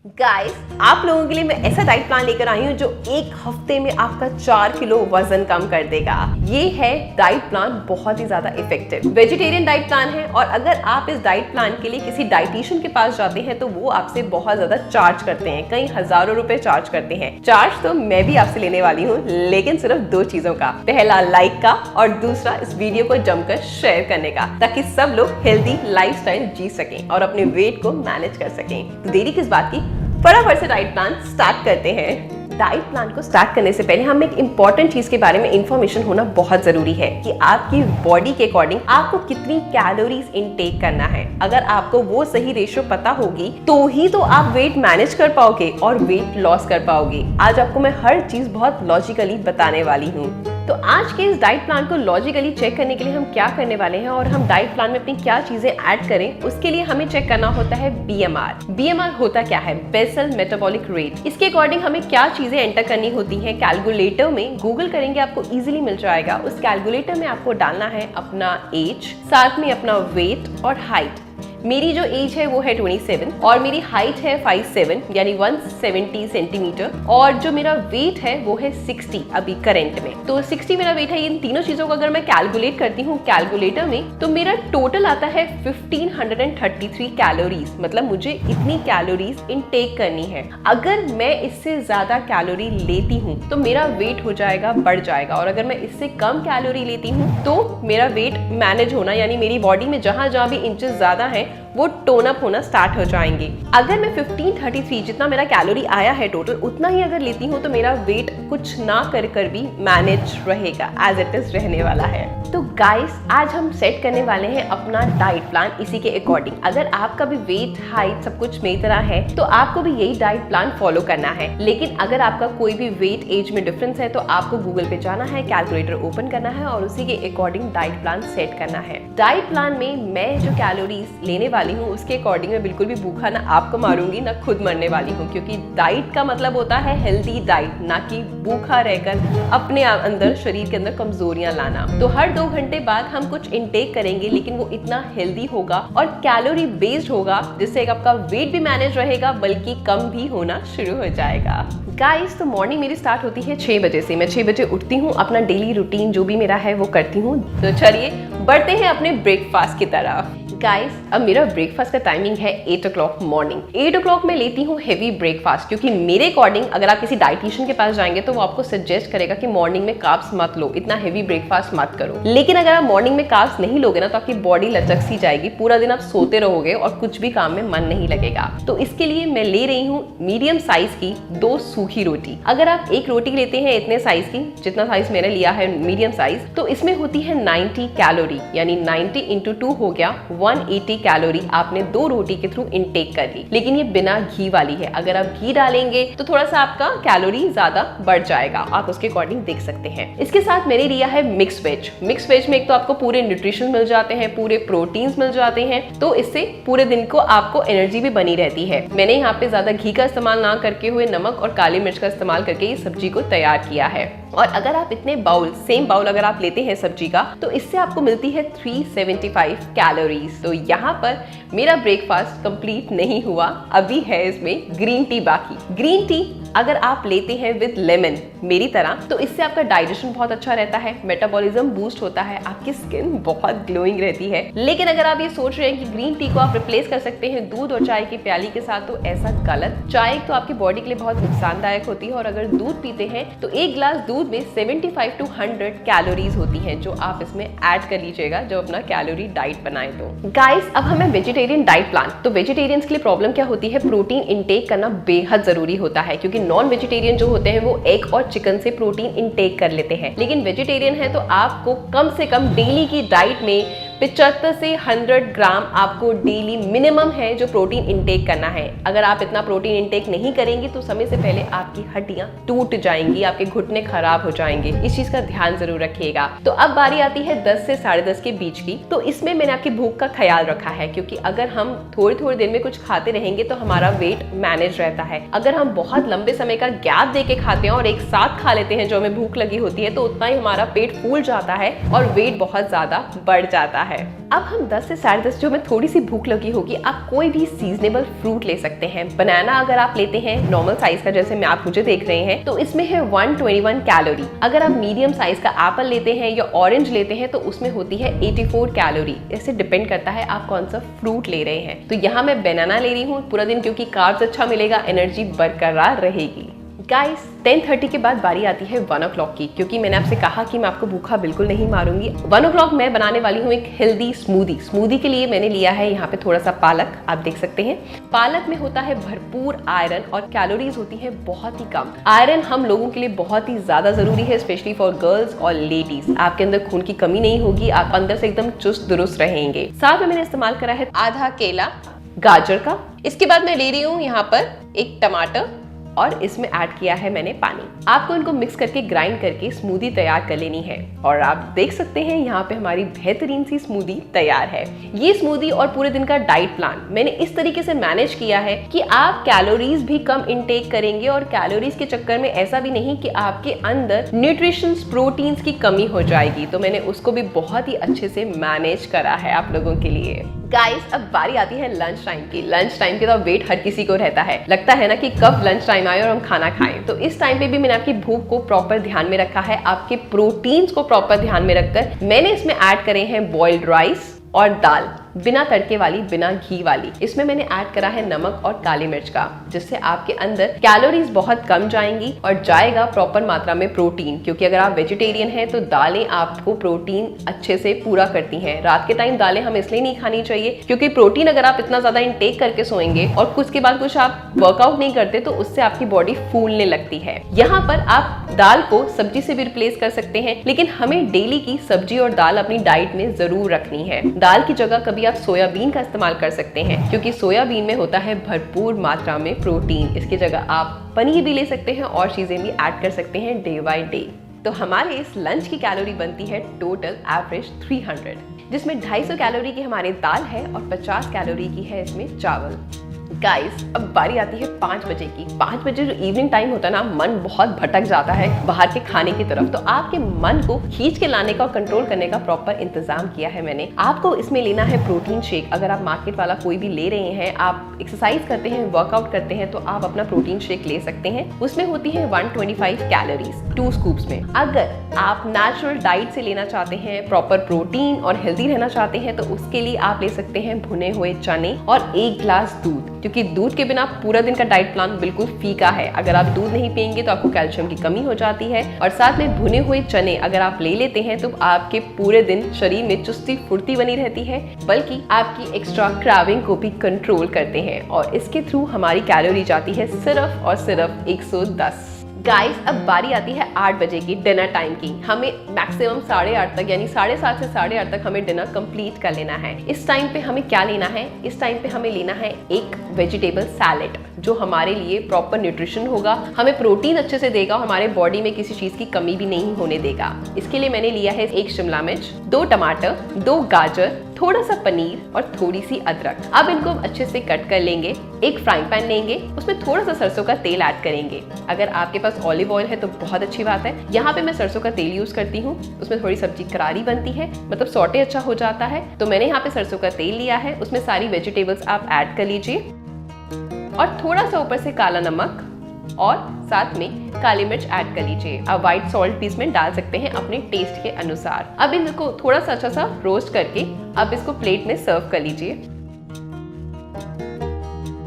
Guys, आप लोगों के लिए मैं ऐसा डाइट प्लान लेकर आई हूँ जो एक हफ्ते में आपका 4 किलो वजन कम कर देगा। ये है डाइट प्लान बहुत ही ज्यादा इफेक्टिव वेजिटेरियन डाइट प्लान है। और अगर आप इस डाइट प्लान के लिए किसी डाइटिशियन के पास जाते हैं तो वो आपसे बहुत ज्यादा चार्ज करते हैं, कई हजारों रुपए चार्ज करते हैं। चार्ज तो मैं भी आपसे लेने वाली हूँ, लेकिन सिर्फ 2 चीजों का, पहला लाइक का और दूसरा इस वीडियो को जमकर शेयर करने का, ताकि सब लोग हेल्दी लाइफस्टाइल जी सकें और अपने वेट को मैनेज कर सकें। तो देरी किस बात की, फटाफट से डाइट प्लान स्टार्ट करते हैं। डाइट प्लान को स्टार्ट करने से पहले हम एक इंपॉर्टेंट चीज के बारे में इंफॉर्मेशन होना बहुत जरूरी है कि आपकी बॉडी के अकॉर्डिंग आपको कितनी कैलोरीज इनटेक करना है। अगर आपको वो सही रेशियो पता होगी तो ही तो आप वेट मैनेज कर पाओगे और वेट लॉस कर पाओगे। आज आपको मैं हर चीज बहुत लॉजिकली बताने वाली हूँ। तो आज के इस डाइट प्लान को लॉजिकली चेक करने के लिए हम क्या करने वाले हैं और हम डाइट प्लान में अपनी क्या चीजें ऐड करें, उसके लिए हमें चेक करना होता है BMR। BMR होता क्या है? Basal metabolic rate. इसके अकॉर्डिंग हमें क्या चीजें एंटर करनी होती हैं कैलकुलेटर में, गूगल करेंगे आपको इजीली मिल जाएगा। उस कैलकुलेटर में आपको डालना है अपना एज, साथ में अपना वेट और हाइट। मेरी जो एज है वो है 27 और मेरी हाइट है 5'7" यानी 170 सेंटीमीटर, और जो मेरा वेट है वो है 60 अभी करंट में। तो 60 मेरा वेट है। इन तीनों चीजों को अगर मैं कैलकुलेट करती हूँ कैलकुलेटर में तो मेरा टोटल आता है 1533 कैलोरीज। मतलब मुझे इतनी कैलोरीज इनटेक करनी है। अगर मैं इससे ज्यादा कैलोरी लेती हूँ तो मेरा वेट हो जाएगा, बढ़ जाएगा, और अगर मैं इससे कम कैलोरी लेती हूँ तो मेरा वेट मैनेज होना, यानी मेरी बॉडी में जहां जहां भी इंचेस ज्यादा है वो टोन अप होना स्टार्ट हो जाएंगे। अगर मैं 1533 जितना मेरा कैलोरी आया है टोटल, उतना ही अगर लेती हूँ तो मेरा वेट कुछ ना कर भी मैनेज रहेगा, एज इट इज रहने वाला है। तो गाइस, आज हम सेट करने वाले हैं अपना डाइट प्लान इसी के अकॉर्डिंग। अगर आपका भी वेट, हाइट सब कुछ मेरी तरह है तो आपको भी यही डाइट प्लान फॉलो करना है। लेकिन अगर आपका कोई भी वेट, एज में डिफरेंस है तो आपको गूगल पे जाना है, कैलकुलेटर ओपन करना है और उसी के अकॉर्डिंग डाइट प्लान सेट करना है। डाइट प्लान में मैं जो कैलोरीज लेने वाली हूँ उसके अकॉर्डिंग मैं बिल्कुल भी भूखा ना आपको मारूंगी ना खुद मरने वाली हूँ, क्योंकि डाइट का मतलब होता है हेल्दी डाइट, ना कि भूखा रहकर अपने अंदर, शरीर के अंदर कमजोरियां लाना। तो हर 2 घंटे बाद हम कुछ इनटेक करेंगे, लेकिन वो इतना हेल्दी होगा और कैलोरी बेस्ड होगा जिससे आपका वेट भी मैनेज रहेगा, बल्कि कम भी होना शुरू हो जाएगा। गाइस, तो मॉर्निंग मेरी स्टार्ट होती है 6 बजे से। मैं 6 बजे उठती हूँ, अपना डेली रूटीन जो भी मेरा है वो करती हूँ। तो चलिए बढ़ते हैं अपने ब्रेकफास्ट की तरफ। गाइस, अब मेरा ब्रेकफास्ट का टाइमिंग है 8 o'clock मॉर्निंग। 8 o'clock में लेती हूँ हेवी ब्रेकफास्ट, क्योंकि मेरे अकॉर्डिंग अगर आप किसी डाइटिशियन के पास जाएंगे तो वो आपको सजेस्ट करेगा कि मॉर्निंग में कार्ब्स मत लो, इतना हेवी ब्रेकफास्ट मत करो। लेकिन अगर आप मॉर्निंग में कार्ब्स नहीं लोगे ना तो आपकी बॉडी लचक सी जाएगी, पूरा दिन आप सोते रहोगे और कुछ भी काम में मन नहीं लगेगा। तो इसके लिए मैं ले रही हूँ मीडियम साइज की 2 सूखी रोटी। अगर आप एक रोटी लेते हैं इतने साइज की, जितना साइज मैंने लिया है मीडियम साइज, तो इसमें होती है 90 कैलोरी, यानी 90 into 2 हो गया 180 कैलोरी आपने 2 रोटी के थ्रू इनटेक कर ली। लेकिन ये बिना घी वाली है। अगर आप घी डालेंगे तो थोड़ा सा आपका कैलोरी ज्यादा बढ़ जाएगा, आप उसके अकॉर्डिंग देख सकते हैं। इसके साथ मैंने लिया है मिक्स वेज। मिक्स वेज में एक तो आपको पूरे न्यूट्रिशन मिल जाते हैं, पूरे प्रोटीन्स मिल जाते हैं, तो इससे पूरे दिन को आपको एनर्जी भी बनी रहती है। मैंने यहाँ पे ज्यादा घी का इस्तेमाल ना करके हुए नमक और काली मिर्च का इस्तेमाल करके ये सब्जी को तैयार किया है। और अगर आप इतने बाउल, सेम बाउल अगर आप लेते हैं सब्जी का, तो इससे आपको मिलती है 375 कैलोरीज। तो यहाँ पर मेरा ब्रेकफास्ट कंप्लीट नहीं हुआ, अभी है इसमें ग्रीन टी बाकी। ग्रीन टी अगर आप लेते हैं विद लेमन मेरी तरह, तो इससे आपका डाइजेशन बहुत अच्छा रहता है, मेटाबॉलिज्म बूस्ट होता है, आपकी स्किन बहुत ग्लोइंग रहती है। लेकिन अगर आप ये सोच रहे हैं कि ग्रीन टी को आप रिप्लेस कर सकते हैं दूध और चाय की प्याली के साथ, तो ऐसा गलत। चाय तो आपकी बॉडी के लिए बहुत नुकसानदायक होती है, और अगर दूध पीते हैं तो एक गिलास दूध में 75 to 100 कैलोरीज होती हैं, जो आप इसमें ऐड कर लीजिएगा जब अपना कैलोरी डाइट बनाए। तो गाइस, अब हमें वेजिटेरियन डाइट प्लान। तो वेजिटेरियंस के लिए प्रॉब्लम क्या होती है, प्रोटीन इनटेक करना बेहद जरूरी होता है, क्योंकि नॉन वेजिटेरियन जो होते हैं वो एग और चिकन से प्रोटीन इनटेक कर लेते हैं। लेकिन वेजिटेरियन है तो आपको कम से कम डेली की डाइट में 75 से 100 ग्राम आपको डेली मिनिमम है जो प्रोटीन इनटेक करना है। अगर आप इतना प्रोटीन इनटेक नहीं करेंगे तो समय से पहले आपकी हड्डियां टूट जाएंगी, आपके घुटने खराब हो जाएंगे। इस चीज का ध्यान जरूर रखिएगा। तो अब बारी आती है 10 से 10:30 के बीच की। तो इसमें मैंने आपकी भूख का ख्याल रखा है, क्योंकि अगर हम थोड़ी थोड़ी देर में कुछ खाते रहेंगे तो हमारा वेट मैनेज रहता है। अगर हम बहुत लंबे समय का गैप देके खाते हैं और एक साथ खा लेते हैं जो हमें भूख लगी होती है, तो उतना ही हमारा पेट फूल जाता है और वेट बहुत ज्यादा बढ़ जाता है। अब हम 10 से 10:30 जो हमें थोड़ी सी भूख लगी होगी, आप कोई भी सीजनेबल फ्रूट ले सकते हैं। बनाना अगर आप लेते हैं नॉर्मल साइज का, जैसे मैं आप मुझे देख रहे हैं, तो इसमें है 121 कैलोरी। अगर आप मीडियम साइज का एप्पल लेते हैं या ऑरेंज लेते हैं तो उसमें होती है 84 कैलोरी। इससे डिपेंड करता है आप कौन सा फ्रूट ले रहे हैं। तो यहाँ मैं बनाना ले रही हूँ पूरा दिन, क्योंकि कार्ब्स अच्छा मिलेगा, एनर्जी बरकरार रहेगी। गाइस 10:30 के बाद बारी आती है 1 o'clock की, क्योंकि मैंने आपसे कहा कि मैं आपको भूखा बिल्कुल नहीं मारूंगी। 1 o'clock मैं बनाने वाली हूँ एक हेल्दी स्मूदी के लिए मैंने लिया है यहाँ पे थोड़ा सा पालक, आप देख सकते हैं। पालक में होता है भरपूर आयरन और कैलोरीज होती है बहुत ही कम। आयरन हम लोगों के लिए बहुत ही ज्यादा जरूरी है, स्पेशली फॉर गर्ल्स और लेडीज। आपके अंदर खून की कमी नहीं होगी, आप अंदर से एकदम चुस्त दुरुस्त रहेंगे। साथ में मैंने इस्तेमाल करा है आधा केला गाजर का। इसके बाद मैं ले रही हूँ यहाँ पर एक टमाटर और इसमें ऐड किया है मैंने पानी। आपको इनको मिक्स करके ग्राइंड करके स्मूदी तैयार कर लेनी है। और आप देख सकते हैं यहाँ पे हमारी बेहतरीन सी स्मूदी तैयार है। ये स्मूदी और पूरे दिन का डाइट प्लान मैंने इस तरीके से मैनेज किया है कि आप कैलोरीज भी कम इंटेक करेंगे, और कैलोरीज के चक्कर में ऐसा भी नहीं कि आपके अंदर न्यूट्रिशंस प्रोटीन्स की कमी हो जाएगी। तो मैंने उसको भी बहुत ही अच्छे से मैनेज करा है आप लोगों के लिए। गाइस अब बारी आती है लंच टाइम की। लंच टाइम के तो वेट हर किसी को रहता है, लगता है ना कि कब लंच टाइम आए और हम खाना खाएं। तो इस टाइम पे भी मैंने आपकी भूख को प्रॉपर ध्यान में रखा है, आपके प्रोटीन्स को प्रॉपर ध्यान में रखकर मैंने इसमें ऐड करे हैं बॉइल्ड राइस और दाल, बिना तड़के वाली, बिना घी वाली। इसमें मैंने ऐड करा है नमक और काली मिर्च का, जिससे आपके अंदर कैलोरीज बहुत कम जाएंगी और जाएगा प्रॉपर मात्रा में प्रोटीन। क्योंकि अगर आप वेजिटेरियन हैं तो दालें आपको प्रोटीन अच्छे से पूरा करती हैं। रात के टाइम दालें हमें इसलिए नहीं खानी चाहिए क्योंकि प्रोटीन अगर आप इतना ज्यादा इंटेक करके सोएंगे और कुछ के बाद कुछ आप वर्कआउट नहीं करते तो उससे आपकी बॉडी फूलने लगती है। यहाँ पर आप दाल को सब्जी से भी रिप्लेस कर सकते हैं, लेकिन हमें डेली की सब्जी और दाल अपनी डाइट में जरूर रखनी है। दाल की जगह कभी आप सोयाबीन का इस्तेमाल कर सकते हैं, क्योंकि सोयाबीन में होता है भरपूर मात्रा में प्रोटीन। इसकी जगह आप पनीर भी ले सकते हैं और चीजें भी ऐड कर सकते हैं डे बाय डे। तो हमारे इस लंच की कैलोरी बनती है टोटल एवरेज 300, जिसमें 250 कैलोरी की हमारी दाल है और 50 कैलोरी की है इसमें चावल। गाइस अब बारी आती है 5 बजे की। 5 बजे जो इवनिंग टाइम होता है ना, मन बहुत भटक जाता है बाहर के खाने की तरफ। तो आपके मन को खींच के लाने का और कंट्रोल करने का प्रॉपर इंतजाम किया है मैंने। आपको इसमें लेना है प्रोटीन शेक। अगर आप मार्केट वाला कोई भी ले रहे हैं, आप एक्सरसाइज करते हैं, वर्कआउट करते हैं, तो आप अपना प्रोटीन शेक ले सकते हैं। उसमें होती है 125 कैलोरीज 2 स्कूप्स में। अगर आप नेचुरल डाइट से लेना चाहते हैं, प्रॉपर प्रोटीन और हेल्दी रहना चाहते हैं, तो उसके लिए आप ले सकते हैं भुने हुए चने और 1 ग्लास दूध, क्योंकि दूध के बिना पूरा दिन का डाइट प्लान बिल्कुल फीका है। अगर आप दूध नहीं पिएंगे तो आपको कैल्शियम की कमी हो जाती है। और साथ में भुने हुए चने अगर आप ले लेते हैं तो आपके पूरे दिन शरीर में चुस्ती फुर्ती बनी रहती है, बल्कि आपकी एक्स्ट्रा क्राविंग को भी कंट्रोल करते हैं। और इसके थ्रू हमारी कैलोरी जाती है सिर्फ और सिर्फ 110। गाइस अब बारी आती है 8 बजे की, डिनर टाइम की। हमें मैक्सिमम 8:30 तक, यानी 7:30 से 8:30 तक हमें डिनर कंप्लीट कर लेना है। इस टाइम पे हमें क्या लेना है? इस टाइम पे हमें लेना है एक वेजिटेबल सैलेड, जो हमारे लिए प्रॉपर न्यूट्रिशन होगा, हमें प्रोटीन अच्छे से देगा और हमारे बॉडी में किसी चीज की कमी भी नहीं होने देगा। इसके लिए मैंने लिया है 1 शिमला मिर्च, 2 टमाटर, 2 गाजर, थोड़ा सा पनीर और थोड़ी सी अदरक। अब इनको अच्छे से कट कर लेंगे। एक फ्राइंग पैन लेंगे, उसमें थोड़ा सा सरसों का तेल ऐड करेंगे। अगर आपके पास ऑलिव ऑयल है तो बहुत अच्छी बात है। यहाँ पे मैं सरसों का तेल यूज करती हूँ, उसमें थोड़ी सब्जी करारी बनती है, मतलब सौटे अच्छा हो जाता है। तो मैंने यहाँ पे सरसों का तेल लिया है, उसमें सारी वेजिटेबल्स आप ऐड कर लीजिए और थोड़ा सा ऊपर से काला नमक और साथ में काली मिर्च ऐड कर लीजिए। आप व्हाइट सॉल्ट भी इसमें डाल सकते हैं अपने टेस्ट के अनुसार। अब इनको थोड़ा सा अच्छा सा रोस्ट करके अब इसको प्लेट में सर्व कर लीजिए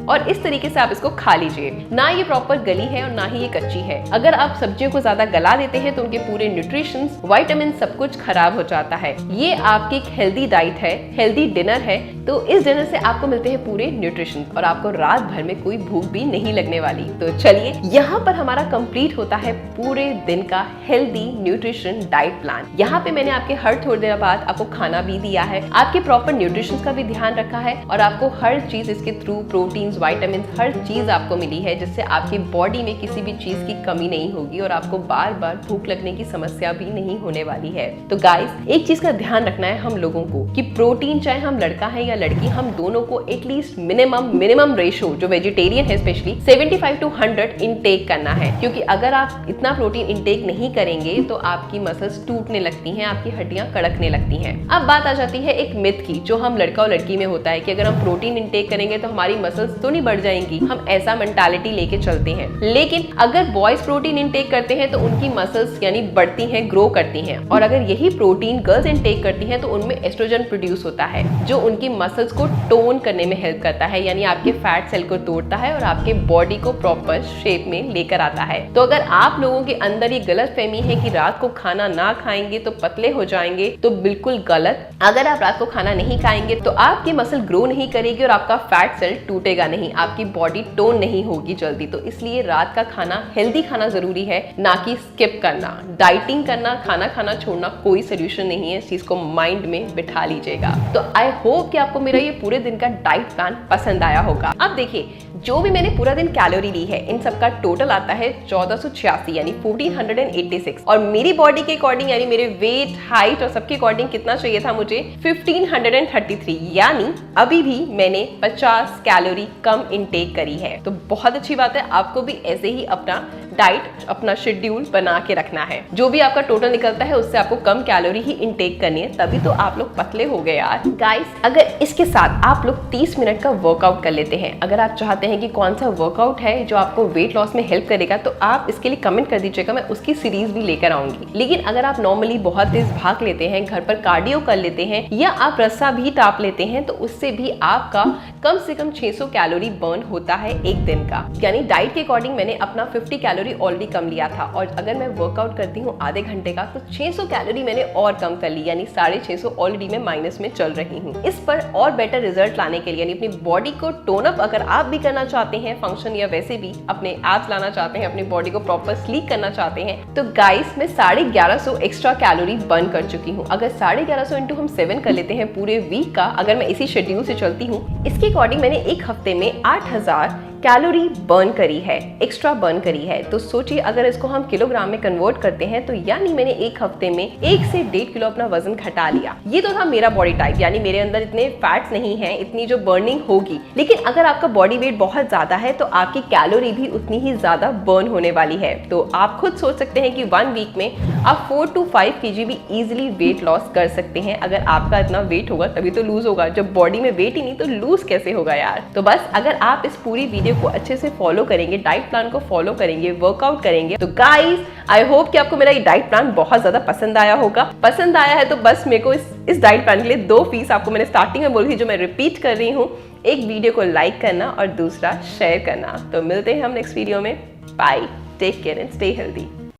और इस तरीके से आप इसको खा लीजिए। ना ये प्रॉपर गली है और ना ही ये कच्ची है। अगर आप सब्जियों को ज्यादा गला देते हैं तो उनके पूरे न्यूट्रिशंस, विटामिन सब कुछ खराब हो जाता है। ये आपकी एक हेल्दी डाइट है, हेल्दी डिनर है। तो इस डिनर से आपको मिलते हैं पूरे न्यूट्रिशन और आपको रात भर में कोई भूख भी नहीं लगने वाली। तो चलिए, यहाँ पर हमारा कंप्लीट होता है पूरे दिन का हेल्दी न्यूट्रिशन डाइट प्लान। यहाँ पे मैंने आपके हर थोड़ी देर बाद आपको खाना भी दिया है, आपके प्रॉपर न्यूट्रिशन का भी ध्यान रखा है और आपको हर चीज इसके थ्रू प्रोटीन मिनरल्स, विटामिन, हर चीज आपको मिली है, जिससे आपकी बॉडी में किसी भी चीज की कमी नहीं होगी और आपको बार बार भूख लगने की समस्या भी नहीं होने वाली है। तो गाइस, एक चीज का ध्यान रखना है हम लोगों को कि प्रोटीन, चाहे हम लड़का है या लड़की, हम दोनों को एटलीस्ट मिनिमम रेशो, जो वेजिटेरियन है स्पेशली, 75 to 100 इनटेक करना है। क्योंकि अगर आप इतना प्रोटीन इनटेक नहीं करेंगे तो आपकी मसल्स टूटने लगती हैं, आपकी हड्डियां कड़कने लगती हैं। अब बात आ जाती है एक मिथ की, जो हम लड़का और लड़की में होता है कि अगर हम प्रोटीन इनटेक करेंगे तो हमारी मसल्स तो नहीं बढ़ जाएंगी। हम ऐसा मेंटालिटी लेके चलते हैं, लेकिन अगर बॉयज प्रोटीन इनटेक करते हैं तो उनकी मसल्स यानी बढ़ती हैं, ग्रो करती हैं। और अगर यही प्रोटीन गर्ल्स इनटेक करती हैं तो उनमें एस्ट्रोजन प्रोड्यूस होता है, जो उनकी मसल्स को टोन करने में हेल्प करता है, यानी आपके फैट सेल को तोड़ता है और आपके बॉडी को प्रॉपर शेप में लेकर आता है। तो अगर आप लोगों के अंदर ये गलतफहमी है कि रात को खाना ना खाएंगे तो पतले हो जाएंगे, तो बिल्कुल गलत। अगर आप रात को खाना नहीं खाएंगे तो आपकी मसल ग्रो नहीं करेगी और आपका फैट सेल टूटेगा नहीं, आपकी बॉडी टोन नहीं होगी जल्दी। तो इसलिए रात का खाना, हेल्दी खाना जरूरी है, ना कि स्किप करना। डाइटिंग करना, खाना खाना छोड़ना कोई सोल्यूशन नहीं है। इस चीज को माइंड में बिठा लीजिएगा। तो आई होप कि आपको मेरा ये पूरे दिन का डाइट प्लान पसंद आया होगा। अब देखिए, जो भी मैंने पूरा दिन कैलोरी ली है, इन सबका टोटल आता है 1486 यानी 1486। और मेरी बॉडी के अकॉर्डिंग, यानी मेरे वेट, हाइट और सबके अकॉर्डिंग कितना चाहिए था मुझे, 1533, यानी अभी भी मैंने 50 कैलोरी कम इनटेक करी है। तो बहुत अच्छी बात है, आपको भी ऐसे ही अपना डाइट, अपना शेड्यूल बना के रखना है। जो भी आपका टोटल निकलता है उससे आपको कम कैलोरी ही इनटेक करनी है, तभी तो आप लोग पतले हो गए यार। गाइस, अगर इसके साथ आप लोग 30 मिनट का वर्कआउट कर लेते हैं, अगर आप चाहते हैं कि कौन सा वर्कआउट है जो आपको वेट लॉस में हेल्प करेगा, तो आप इसके लिए कमेंट कर दीजिएगा, मैं उसकी सीरीज भी लेकर आऊंगी। लेकिन अगर आप नॉर्मली बहुत तेज भाग लेते हैं, घर पर कार्डियो कर लेते हैं या आप रस्सा भी टाप लेते हैं, तो उससे भी आपका कम से कम 600 कैलोरी बर्न होता है एक दिन का। यानी डाइट के अकॉर्डिंग मैंने अपना 50 कैलोरी ऑलरेडी कम लिया था, और अगर मैं वर्कआउट करती हूँ आधे घंटे का तो 600 कैलोरी मैंने और कम कर ली, यानी 650 ऑलरेडी मैं माइनस में चल रही हूँ। इस पर और बेटर रिजल्ट लाने के लिए, यानी अपनी बॉडी को टोन अप अगर आप भी करना चाहते हैं, फंक्शन या वैसे भी अपने एब्स लाना चाहते हैं, अपनी बॉडी को प्रॉपर स्लीक करना चाहते हैं, तो गाइस मैं 1150 एक्स्ट्रा कैलोरी बर्न कर चुकी हूँ। अगर 1150 इंटू हम 7 कर लेते हैं पूरे वीक का, अगर मैं इसी शेड्यूल से चलती हूँ, इसके अकॉर्डिंग मैंने एक हफ्ते में 8000 कैलोरी बर्न करी है, एक्स्ट्रा बर्न करी है। तो सोचिए, अगर इसको हम किलोग्राम में कन्वर्ट करते हैं तो यानी मैंने एक हफ्ते में 1 से 1.5 किलो अपना वजन घटा लिया। ये तो था मेरा बॉडी टाइप, यानी मेरे अंदर इतने फैट्स नहीं है, इतनी जो बर्निंग होगी। लेकिन अगर आपका बॉडी वेट बहुत ज्यादा है तो आपकी कैलोरी भी उतनी ही ज्यादा बर्न होने वाली है। तो आप खुद सोच सकते हैं कि 1 वीक में आप 4 to 5 kg भी इजिली वेट लॉस कर सकते हैं। अगर आपका इतना वेट होगा तभी तो लूज होगा, जब बॉडी में वेट ही नहीं तो लूज कैसे होगा यार। तो बस अगर आप इस पूरी वीडियो को अच्छे से फॉलो करेंगे, डाइट प्लान को फॉलो करेंगे, वर्कआउट करेंगे, तो गाइस आई होप कि आपको मेरा ये डाइट प्लान बहुत ज्यादा पसंद आया होगा। पसंद आया है तो बस मेरे को इस डाइट प्लान के लिए 2 फीस आपको मैंने स्टार्टिंग में बोली थी, जो मैं रिपीट कर रही हूँ। एक वीडियो को लाइक करना और दूसरा शेयर करना। तो मिलते हैं हम नेक्स्ट वीडियो में। Bye, take care and stay healthy.